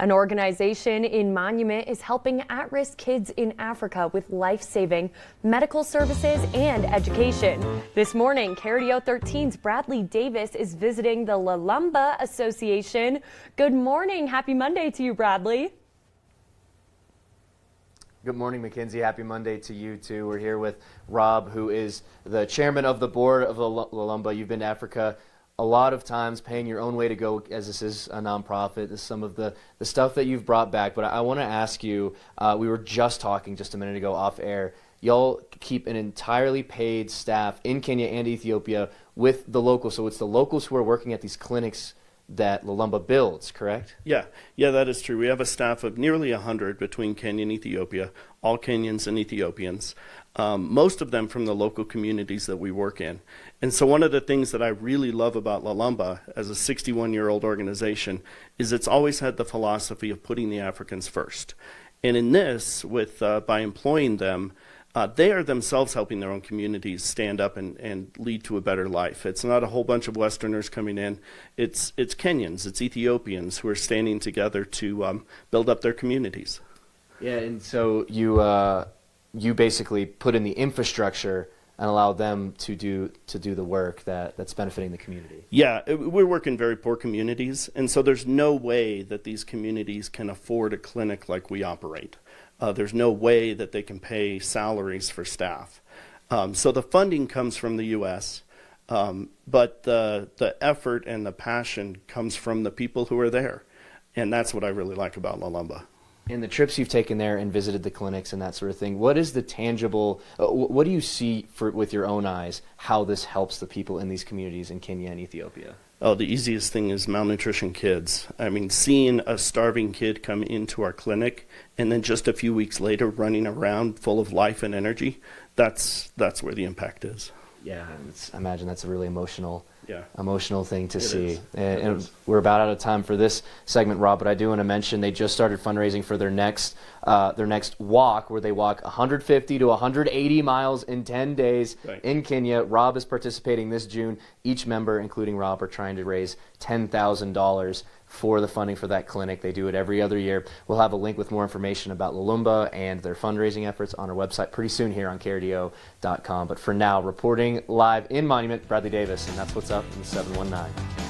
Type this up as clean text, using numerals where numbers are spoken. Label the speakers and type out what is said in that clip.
Speaker 1: An organization in Monument is helping at-risk kids in Africa with life-saving medical services and education. This morning, KRDO 13's Bradley Davis is visiting the Lalumba Association. Good morning. Happy Monday to you, Bradley.
Speaker 2: Good morning, Mackenzie. Happy Monday to you, too. We're here with Rob, who is the chairman of the board of Lalumba. You've been to Africa a lot of times, paying your own way to go, as this is a nonprofit. This is some of the stuff that you've brought back. But I want to ask you, we were just talking just a minute ago off air. Y'all keep an entirely paid staff in Kenya and Ethiopia with the locals. So it's the locals who are working at these clinics that Lalumba builds, correct?
Speaker 3: Yeah, that is true. We have a staff of nearly 100 between Kenya and Ethiopia, all Kenyans and Ethiopians, most of them from the local communities that we work in. And so one of the things that I really love about Lalumba as a 61-year-old organization is it's always had the philosophy of putting the Africans first. And in this, by employing them, they are themselves helping their own communities stand up and lead to a better life. It's not a whole bunch of Westerners coming in. It's Kenyans, it's Ethiopians who are standing together to build up their communities.
Speaker 2: Yeah, and so you basically put in the infrastructure and allow them to do the work that's benefiting the community.
Speaker 3: Yeah, we work in very poor communities, and so there's no way that these communities can afford a clinic like we operate. There's no way that they can pay salaries for staff. So the funding comes from the U.S., but the effort and the passion comes from the people who are there. And that's what I really like about Lalumba.
Speaker 2: In the trips you've taken there and visited the clinics and that sort of thing, what is the tangible, what do you see with your own eyes, how this helps the people in these communities in Kenya and Ethiopia?
Speaker 3: Oh, the easiest thing is malnutrition kids. I mean, seeing a starving kid come into our clinic and then just a few weeks later running around full of life and energy, that's where the impact is.
Speaker 2: Yeah, I imagine that's a really emotional thing to see.
Speaker 3: Is.
Speaker 2: And we're about out of time for this segment, Rob, but I do want to mention they just started fundraising for their next walk, where they walk 150 to 180 miles in 10 days in Kenya. Rob is participating this June. Each member, including Rob, are trying to raise $10,000 for the funding for that clinic. They do it every other year. We'll have a link with more information about Lalumba and their fundraising efforts on our website pretty soon here on KRDO.com. But for now, reporting live in Monument, Bradley Davis, and that's what's up in the 719.